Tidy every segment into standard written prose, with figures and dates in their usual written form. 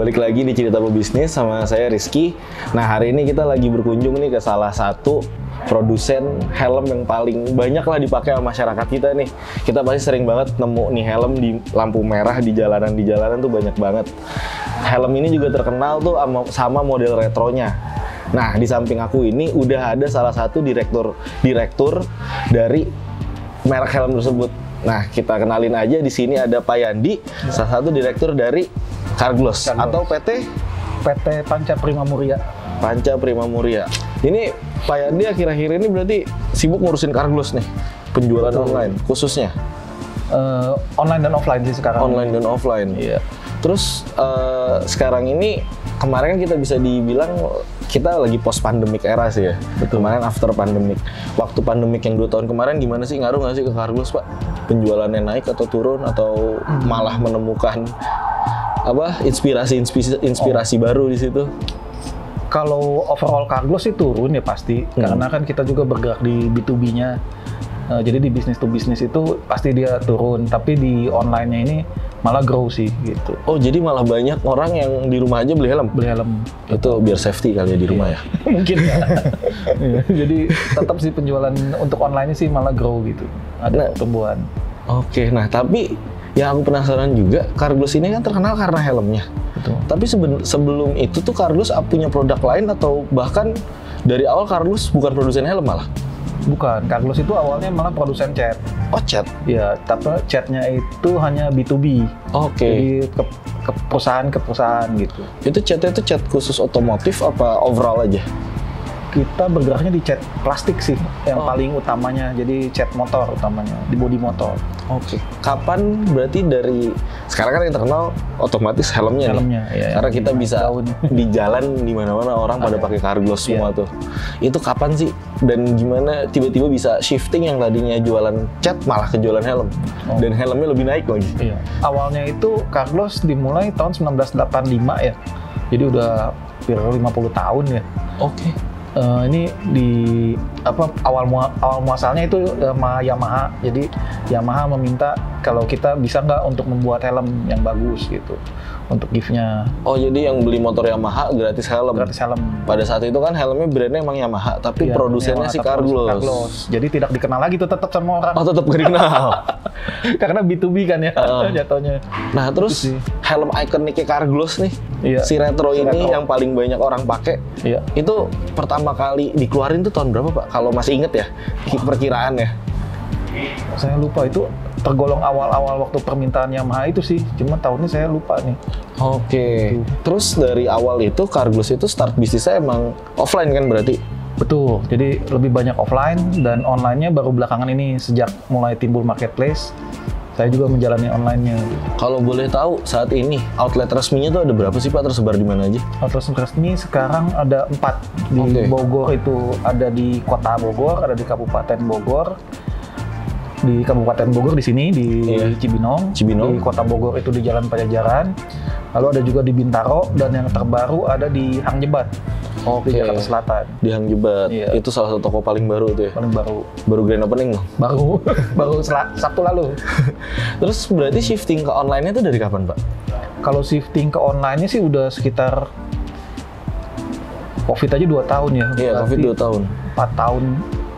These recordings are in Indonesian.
balik lagi di Cerita Pebisnis sama saya Rizky. Nah, hari ini kita lagi berkunjung nih ke salah satu produsen helm yang paling banyak lah dipakai sama masyarakat kita nih. Kita pasti sering banget nemu nih helm di lampu merah di jalanan tuh banyak banget. Helm ini juga terkenal tuh sama model retronya. Nah, di samping aku ini udah ada salah satu direktur dari merek helm tersebut. Nah, kita kenalin aja, di sini ada Pak Yandi, salah satu direktur dari Carglass atau PT Panca Prima Muria. Panca Prima Muria. Ini Pak Yandi akhir-akhir ini berarti sibuk ngurusin Carglass nih, penjualan online khususnya. Online dan offline sih sekarang. Online dan offline. Iya. Terus sekarang ini kemarin kan kita bisa dibilang kita lagi post pandemic era sih ya. Betul. Kemarin after pandemic. Waktu pandemic yang 2 tahun kemarin gimana sih, ngaruh nggak sih ke Carglass, Pak? Penjualannya naik atau turun atau malah menemukan inspirasi baru di situ? Kalau overall Carglass sih turun ya pasti, karena kan kita juga bergerak di B2B-nya. Jadi di bisnis to bisnis itu pasti dia turun, tapi di online-nya ini malah grow sih gitu. Oh, jadi malah banyak orang yang di rumah aja beli helm? Beli helm. Itu biar safety kali ya di rumah ya? Mungkin ya. Jadi tetap sih penjualan untuk online-nya sih malah grow gitu. Ada pertumbuhan. Oke, nah tapi yang aku penasaran juga, Carglass ini kan terkenal karena helmnya. Betul. Tapi sebelum itu tuh Carglass punya produk lain atau bahkan dari awal Carglass bukan produsen helm malah? Bukan, Carglass itu awalnya malah produsen cat. Oh, cat? Ya, tapi catnya itu hanya B2B. Oke. Jadi ke perusahaan gitu. Itu catnya itu cat khusus otomotif apa overall aja? Kita bergeraknya di cat plastik sih, yang paling utamanya. Jadi cat motor utamanya, di bodi motor. Oke. Kapan berarti dari sekarang kan yang terkenal otomatis helmnya nih. Ya, karena kita bisa di jalan di mana-mana orang pada pakai Carglass semua tuh. Itu kapan sih dan gimana tiba-tiba bisa shifting yang tadinya jualan cat malah ke jualan helm dan helmnya lebih naik lagi? Iya. Awalnya itu Carglass dimulai tahun 1985 ya. Jadi udah hampir 50 tahun ya. Oke. Ini di awal muasalnya itu sama Yamaha. Jadi Yamaha meminta kalau kita bisa nggak untuk membuat helm yang bagus gitu untuk gift-nya. Oh, jadi yang beli motor Yamaha gratis helm. Gratis helm. Pada saat itu kan helmnya brandnya emang Yamaha, tapi produsennya si Carglass. Jadi tidak dikenal lagi tuh tetap sama orang. Oh, tetap gak dikenal. Karena B2B kan ya jatuhnya. Nah, terus helm ikoniknya Carglass nih, si retro ini yang paling banyak orang pakai. Iya. Itu pertama kali dikeluarin tuh tahun berapa, Pak? Kalau masih inget ya, perkiraannya. Saya lupa, itu tergolong awal-awal waktu permintaan Yamaha itu sih. Cuma tahunnya saya lupa nih. Oke. Terus dari awal itu Carglass itu start bisnisnya emang offline kan berarti? Betul. Jadi lebih banyak offline dan online-nya baru belakangan ini sejak mulai timbul marketplace. Saya juga menjalani online-nya. Kalau boleh tahu saat ini outlet resminya tuh ada berapa sih, Pak? Tersebar di mana aja? Outlet resmi sekarang ada 4 di Bogor, itu ada di Kota Bogor, ada di Kabupaten Bogor. Di Kabupaten Bogor di sini di Cibinong. Di Kota Bogor itu di Jalan Pajajaran. Lalu ada juga di Bintaro dan yang terbaru ada di Hang Jebat. Di Jakarta Selatan. Di Hang Jebat. Itu salah satu toko paling baru tuh ya. Paling baru. Baru grand opening loh. Baru Sabtu lalu. Terus berarti shifting ke online-nya itu dari kapan, Pak? Kalau shifting ke online-nya sih udah sekitar COVID aja 2 tahun ya. Iya, COVID 2 tahun.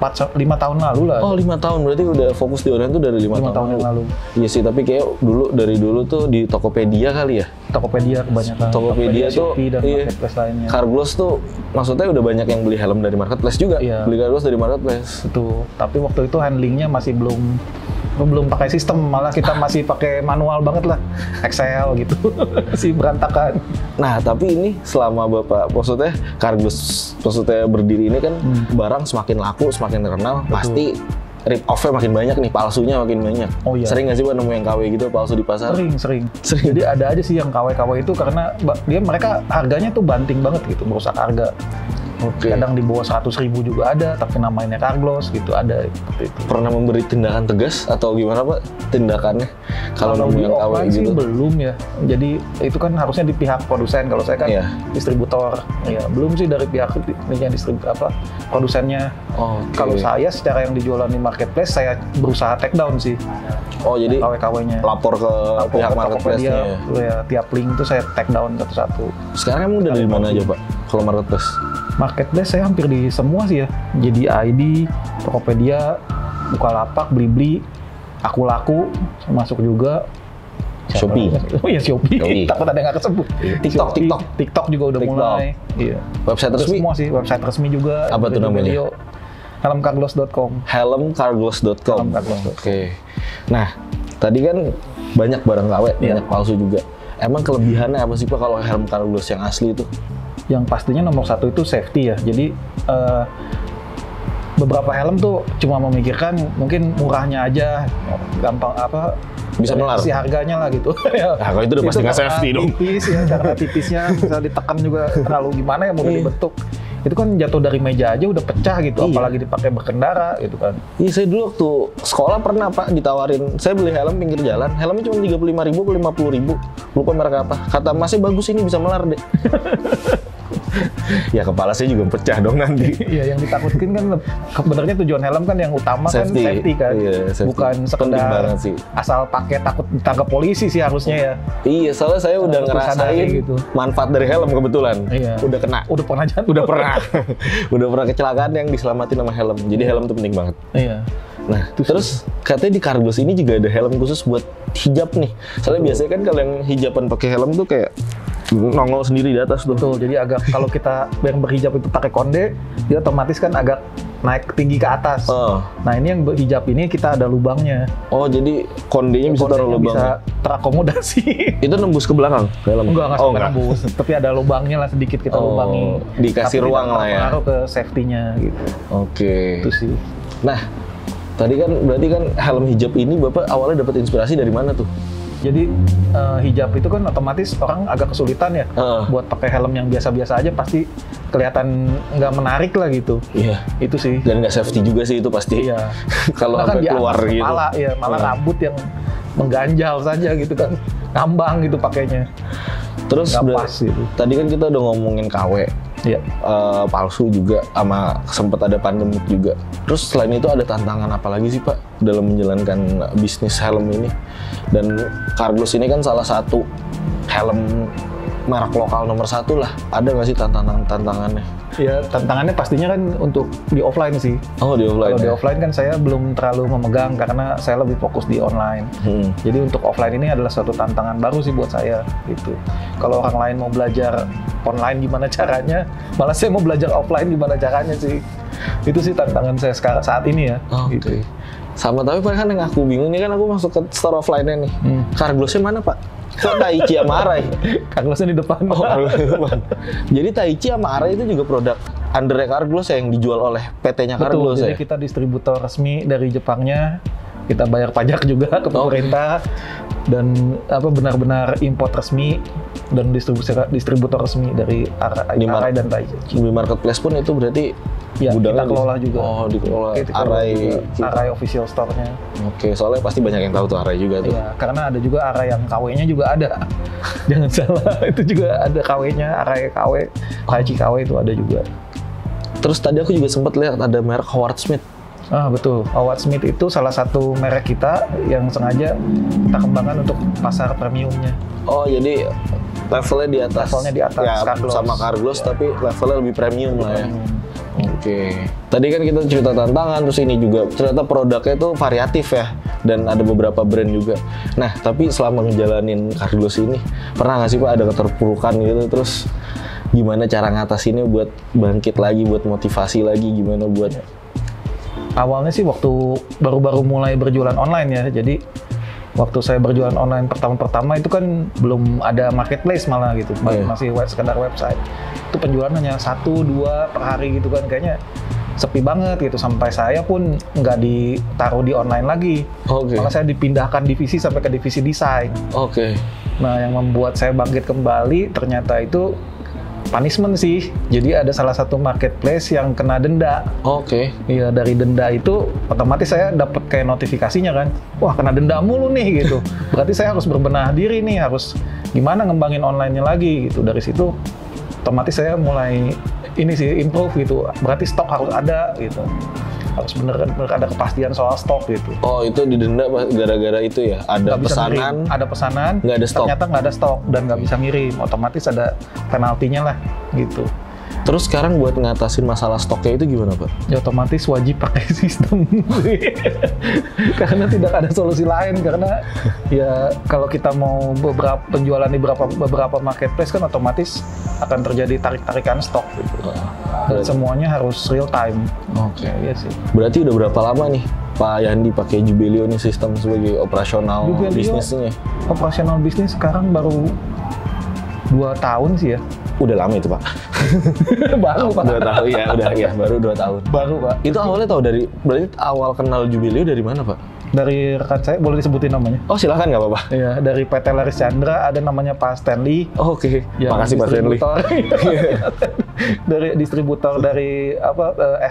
5 tahun lalu lah. Oh, 5 tahun. Berarti udah fokus di online tuh dari 5 tahun yang lalu. Iya sih, tapi kayak dari dulu tuh di Tokopedia kali ya? Tokopedia kebanyakan. Tokopedia tuh, dan marketplace lainnya. Carglass tuh maksudnya udah banyak yang beli helm dari marketplace juga. Beli Carglass dari marketplace. Betul. Tapi waktu itu handlingnya masih belum pakai sistem, malah kita masih pakai manual banget lah, Excel gitu. Masih berantakan. Nah, tapi ini selama Bapak maksudnya Carglass berdiri ini kan barang semakin laku, semakin terkenal, pasti rip off-nya makin banyak nih, palsunya makin banyak. Oh iya. Sering nggak sih Pak nemu yang KW gitu palsu di pasar? Sering. Jadi ada aja sih yang KW itu karena mereka harganya tuh banting banget gitu, merusak harga. Kadang di bawah 100.000 juga ada, tapi namanya Carglass gitu, ada seperti itu. Pernah memberi tindakan tegas atau gimana Pak tindakannya? Kalau di offline sih gitu? Belum ya. Jadi itu kan harusnya di pihak produsen. Kalau saya kan distributor. Ya, belum sih dari pihak produsennya. Kalau saya secara yang dijualan di marketplace, saya berusaha take down sih. Oh, jadi KW-KW-nya. Lapor ke pihak marketplace-nya ya. Tiap link itu saya take down satu-satu. Sekarang emang udah dari mana aja Pak kalau marketplace? Marketplace saya hampir di semua sih ya. Jadi ID, Tokopedia, Bukalapak, Blibli, Aku Laku, masuk juga. Shopee. Oh iya Shopee. Takut ada yang nggak kesebut. TikTok juga udah mulai. Iya. Website resmi? Semua sih, website resmi juga. Apa tuh namanya? helmcarglass.com. helmcarglass.com. Oke. Nah, tadi kan banyak barang KW, banyak palsu juga. Emang kelebihannya apa sih Pak kalau helm Carglass yang asli itu? Yang pastinya nomor satu itu safety ya. Jadi beberapa helm tuh cuma memikirkan mungkin murahnya aja, gampang bisa melar. Si harganya lah gitu. Nah, kalau itu udah pasti nggak safety dong. Tipis ya, karena tipisnya bisa ditekan juga terlalu gimana ya, mudah dibentuk. Itu kan jatuh dari meja aja udah pecah gitu, apalagi dipakai berkendara gitu kan. Iya, saya dulu waktu sekolah pernah Pak ditawarin, saya beli helm pinggir jalan, helmnya cuma 35.000 atau 50.000, lupa merek apa. Kata masnya bagus ini bisa melar deh. Ya kepala saya juga pecah dong nanti. Iya, yang ditakutkan kan sebenarnya tujuan helm kan yang utama safety. Kan safety kan, safety. Bukan sekedar asal pakai takut ditangkap polisi sih harusnya ya. Iya, soalnya saya udah ngerasain gitu. Manfaat dari helm kebetulan. Iya. Udah kena. Udah pernah jatuh. Udah pernah. Udah pernah kecelakaan yang diselamatin sama helm. Jadi helm itu penting banget. Iya. Nah, terus katanya di Carglass ini juga ada helm khusus buat hijab nih. Soalnya biasanya kan kalau yang hijaban pakai helm tuh kayak nongol sendiri di atas tuh. Betul, jadi agak kalau kita yang berhijab itu pakai konde, dia otomatis kan agak naik tinggi ke atas. Nah ini yang berhijab ini kita ada lubangnya. Oh, jadi kondenya bisa taruh lubangnya. Bisa terakomodasi. Itu nembus ke belakang? Enggak sampai nembus. Tapi ada lubangnya lah sedikit kita lubangi. Dikasih ruang lah ya. Pengaruh ke safety-nya gitu. Oke. Itu sih. Nah, tadi kan berarti kan helm hijab ini Bapak awalnya dapat inspirasi dari mana tuh? Jadi hijab itu kan otomatis orang agak kesulitan ya buat pakai helm yang biasa-biasa aja, pasti kelihatan nggak menarik lah gitu. Iya. Itu sih. Dan nggak safety juga sih itu pasti. Iya. Kalau sampai keluar gitu. Malah rambut yang mengganjal saja gitu kan, ngambang gitu pakainya. Terus gitu. Tadi kan kita udah ngomongin KW. Iya. Palsu juga, sama sempat ada pandemik juga. Terus selain itu ada tantangan apa lagi sih Pak dalam menjalankan bisnis helm ini? Dan Carglass ini kan salah satu helm merek lokal nomor 1 lah. Ada nggak sih tantangannya? Ya tantangannya pastinya kan untuk di offline sih. Oh, di offline. Kalau di offline kan saya belum terlalu memegang karena saya lebih fokus di online. Jadi untuk offline ini adalah suatu tantangan baru sih buat saya gitu. Kalau orang lain mau belajar online gimana caranya, malah saya mau belajar offline gimana caranya sih. Itu sih tantangan saya sekarang saat ini ya. Gitu. Sama, tapi kan yang aku bingung nih kan aku masuk ke store offline-nya nih. Carglass-nya mana Pak? Kok Taichi sama Arai? Carglass-nya di depan. Oh, di depan. Jadi Taichi sama Arai itu juga produk under Carglass yang dijual oleh PT-nya Carglass. Betul, jadi kita distributor resmi dari Jepangnya. Kita bayar pajak juga ke pemerintah. Dan benar-benar import resmi dan distributor resmi dari Arai dan Taichi. Di marketplace pun itu berarti kita kelola juga. Oh, dikelola Arai official store-nya. Oke, soalnya pasti banyak yang tahu tuh Arai juga tuh. Iya, karena ada juga Arai yang KW-nya juga ada. Jangan salah, itu juga ada KW-nya, Arai KW, Taichi KW itu ada juga. Terus tadi aku juga sempat lihat ada merek Howard Smith. Betul. Howard Smith itu salah satu merek kita yang sengaja kita kembangkan untuk pasar premiumnya. Oh, jadi levelnya di atas. Levelnya di atas ya, Carglass. Sama Carglass, tapi levelnya lebih premium lah ya. Oke. Tadi kan kita cerita tantangan, terus ini juga ternyata produknya itu variatif ya, dan ada beberapa brand juga. Nah, tapi selama ngejalanin Carglass ini, pernah nggak sih Pak ada keterpurukan gitu, terus gimana cara ngatasinnya buat bangkit lagi, buat motivasi lagi, gimana buat... Awalnya sih waktu baru-baru mulai berjualan online ya, jadi waktu saya berjualan online pertama-pertama itu kan belum ada marketplace malah gitu, masih sekedar website. Itu penjualan hanya 1-2 per hari gitu kan, kayaknya sepi banget gitu, sampai saya pun nggak ditaruh di online lagi. Malah saya dipindahkan divisi sampai ke divisi desain. Nah, yang membuat saya bangkit kembali ternyata itu punishment sih. Jadi ada salah satu marketplace yang kena denda. Oke. Iya, dari denda itu otomatis saya dapat kayak notifikasinya kan. Wah, kena denda mulu nih gitu. Berarti saya harus berbenah diri nih, harus gimana ngembangin online-nya lagi gitu. Dari situ otomatis saya mulai ini sih improve gitu. Berarti stok harus ada gitu. Harus bener ada kepastian soal stok gitu. Oh, itu didenda gara-gara itu ya? Ada pesanan, nggak ada stok. Ternyata nggak ada stok dan nggak bisa ngirim. Otomatis ada penaltinya lah gitu. Terus sekarang buat ngatasin masalah stoknya itu gimana, Pak? Ya otomatis wajib pakai sistem. Karena tidak ada solusi lain, karena ya kalau kita mau penjualan di beberapa marketplace kan otomatis akan terjadi tarik-tarikan stok gitu. Dan semuanya harus real time. Oke. Iya sih. Berarti udah berapa lama nih Pak Yandi pakai Jubelio nih sistem sebagai operasional bisnisnya? Operasional bisnis sekarang baru 2 tahun sih ya. Udah lama itu, Pak. Baru, Pak. 2 tahun ya, baru 2 tahun. Baru, Pak. Itu awalnya berarti awal kenal Jubelio dari mana, Pak? Dari rekan saya, boleh disebutin namanya? Oh, silahkan, nggak apa-apa. Iya, dari PT Laris Chandra ada namanya Pak Stanley. Oh, oke. Makasih Pak Stanley. Dari distributor dari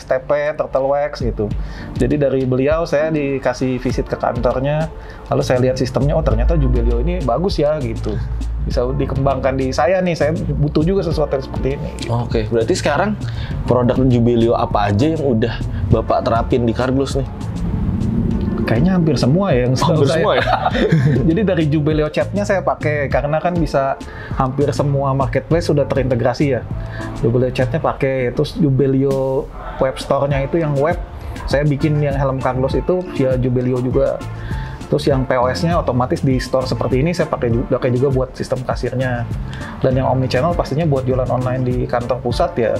STP, Turtle Wax gitu. Jadi dari beliau saya dikasih visit ke kantornya, lalu saya lihat sistemnya, oh ternyata Jubelio ini bagus ya gitu. Bisa dikembangkan di saya nih, saya butuh juga sesuatu yang seperti ini. Oke, berarti sekarang produk Jubelio apa aja yang udah Bapak terapin di Carglass nih? Kayaknya hampir semua ya yang setahu saya. Semua ya? Jadi dari Jubelio Chat-nya saya pakai, karena kan bisa hampir semua marketplace sudah terintegrasi ya. Jubelio Chat-nya pakai, terus Jubelio Web Store-nya itu yang web, saya bikin yang helm Carglass itu via Jubelio juga. Terus yang POS-nya otomatis di store seperti ini saya pakai juga buat sistem kasirnya. Dan yang omnichannel pastinya buat jualan online di kantor pusat ya.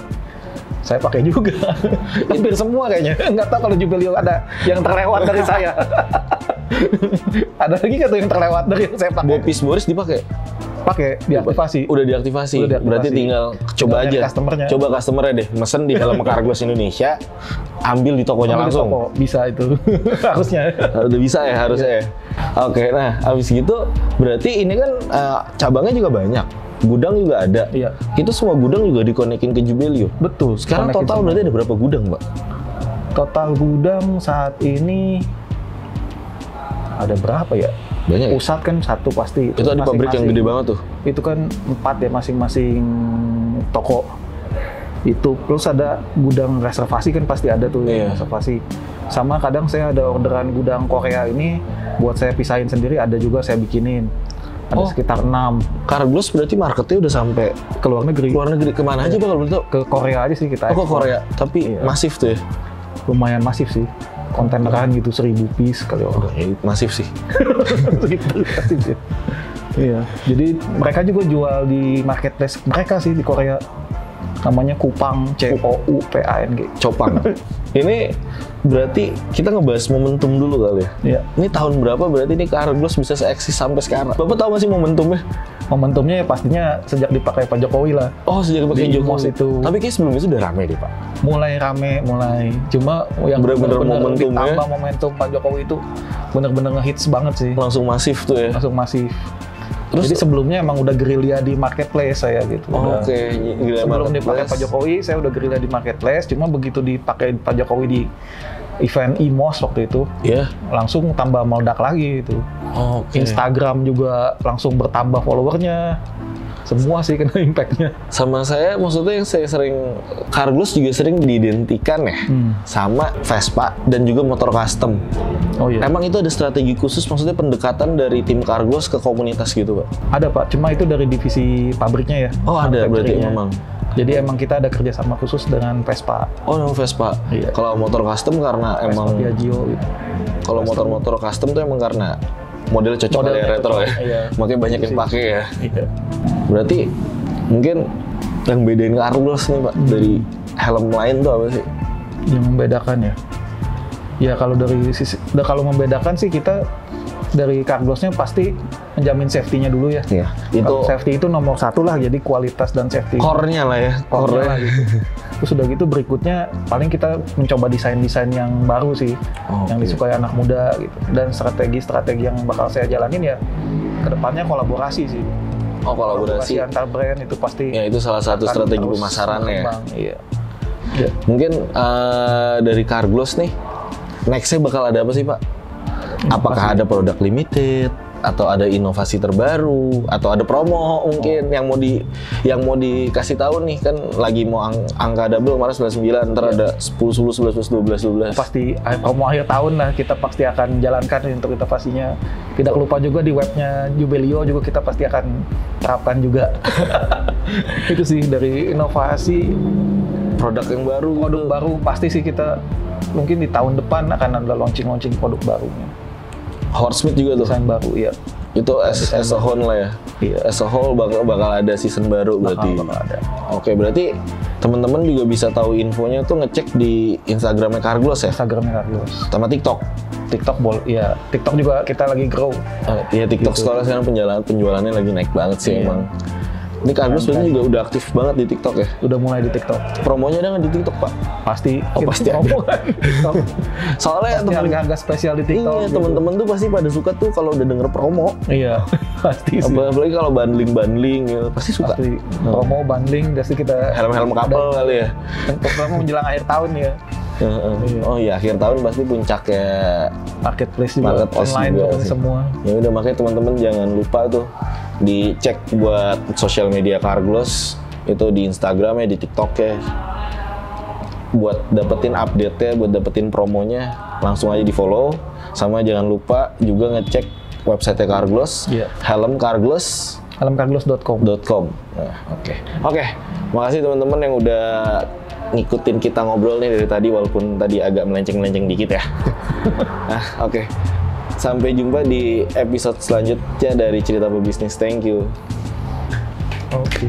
Saya pakai juga. Hampir semua kayaknya. Nggak tahu kalau Jubelio ada yang terlewat dari saya. Ada lagi nggak tuh yang terlewat dari yang saya pakai? Bopis Boris dipakai? Pakai, diaktifasi. Udah diaktifasi. Berarti tinggal coba aja. Coba customer-nya deh, mesen di helm Carglass Indonesia, ambil di tokonya langsung. Di toko. Bisa itu. Harusnya. Udah bisa ya, harusnya ya. Oke, nah habis gitu berarti ini kan cabangnya juga banyak. Gudang juga ada. Iya. Itu semua gudang juga dikonekin ke Jubelio. Betul. Sekarang total berarti ada berapa gudang, Mbak? Total gudang saat ini ada berapa ya? Banyak. Pusat kan satu pasti. Itu ada pabrik yang gede banget tuh. Itu kan 4 ya masing-masing toko. Itu plus ada gudang reservasi kan pasti ada tuh reservasi. Sama kadang saya ada orderan gudang Korea ini buat saya pisahin sendiri, ada juga saya bikinin. Ada sekitar 6. Carglass berarti marketnya udah sampai ke luar negeri. Luar negeri kemana aja Pak kalau begitu? Ke Korea aja sih kita. Oh, ke Korea. Tapi masif tuh ya? Lumayan masif sih. Kontaineran gitu 1000 piece kali order. Masif sih. Segitu masif sih. Iya. Jadi mereka juga jual di marketplace mereka sih di Korea. Namanya Coupang, COUPANG. Coupang. Ini berarti kita ngebahas momentum dulu kali ya? Iya. Ini tahun berapa berarti ini Carglass bisa se-eksis sampai sekarang? Bapak tahu masih momentumnya? Momentumnya ya pastinya sejak dipakai Pak Jokowi lah. Oh, sejak dipakai Jokowi itu. Tapi kayak sebelum itu udah rame deh, Pak. Mulai rame. Cuma yang bener-bener momentumnya ditambah momentum Pak Jokowi itu bener-bener ngehits banget sih. Langsung masif tuh ya? Langsung masif. Terus, jadi sebelumnya emang udah gerilya di marketplace saya gitu. Oke, sebelum dipakai Pak Jokowi, saya udah gerilya di marketplace. Cuma begitu dipakai Pak Jokowi di event IMOS waktu itu, langsung tambah meledak lagi gitu. Instagram juga langsung bertambah followernya. Semua sih kena impact-nya. Sama saya, maksudnya yang saya sering, Carglass juga sering diidentikan ya sama Vespa dan juga motor custom. Oh iya. Emang itu ada strategi khusus, maksudnya pendekatan dari tim Carglass ke komunitas gitu, Pak? Ada, Pak. Cuma itu dari divisi pabriknya ya. Oh, ada berarti memang. Jadi emang kita ada kerjasama khusus dengan Vespa. Oh, dengan Vespa. Iya. Kalau motor custom karena Vespa emang Piaggio gitu. Kalau motor-motor custom tuh emang karena model cocok dengan retro ya. Iya. Makanya banyak yang pakai ya. Iya. Berarti mungkin yang bedain Carglass nih, Pak, dari helm lain tuh apa sih? Yang membedakan ya? Ya kalau dari sisi, kalau membedakan sih kita dari Carglass-nya pasti menjamin safety-nya dulu ya. Iya. Itu safety itu nomor 1 lah, jadi kualitas dan safety. Core-nya lah ya. Core-nya lah gitu. Terus udah gitu berikutnya paling kita mencoba desain-desain yang baru sih, yang disukai anak muda gitu. Dan strategi-strategi yang bakal saya jalanin ya kedepannya kolaborasi sih. Oh, kolaborasi antar brand itu pasti. Ya, itu salah satu strategi pemasaran ya. Iya. Mungkin dari Carglass nih, next-nya bakal ada apa sih Pak? Apakah ada produk limited, atau ada inovasi terbaru, atau ada promo mungkin yang mau dikasih tahu nih, kan lagi mau angka double kemarin 99, ntar ada 10, 11, 12. Pasti promo akhir tahun lah kita pasti akan jalankan untuk inovasinya. Tidak lupa juga di webnya Jubelio juga kita pasti akan terapkan juga. Itu sih dari inovasi. Produk yang baru pasti sih kita mungkin di tahun depan akan ada launching produk barunya. Horsemith juga tuh. Desain baru, iya. Itu as a whole lah ya. Iya. As a whole bakal ada season baru berarti. Bakal ada. Oke, berarti teman-teman juga bisa tahu infonya tuh ngecek di Instagramnya Carglass ya. Instagramnya Carglass. Sama TikTok. Iya. TikTok juga kita lagi grow. Iya, TikTok gitu. sekarang penjualannya lagi naik banget sih Iya. emang. Ini Carglass berarti juga udah aktif banget di TikTok ya? Udah mulai di TikTok. Promonya ada nggak di TikTok, Pak? Pasti. Pasti ada. Soalnya harga spesial di TikTok. Iya, teman-teman tuh pasti pada suka tuh kalau udah denger promo. Iya, pasti sih. Apalagi kalau bundling ya, pasti suka. Pasti. Promo, bundling, pasti kita... Helm-helm couple kali ya? Terutama menjelang akhir tahun ya. Oh iya, akhir tahun pasti puncaknya marketplace juga, online juga semua. Ya udah, makanya teman-teman jangan lupa tuh dicek buat sosial media Carglass, itu di Instagram ya, di TikTok ya, buat dapetin update-nya, buat dapetin promonya, langsung aja di follow. Sama jangan lupa juga ngecek website Carglass, helmcarglass.com. Nah, oke. Makasih teman-teman yang udah ngikutin kita ngobrol nih dari tadi, walaupun tadi agak melenceng-melenceng dikit ya. Nah, oke. Sampai jumpa di episode selanjutnya dari Cerita Pebisnis. Thank you. Oke.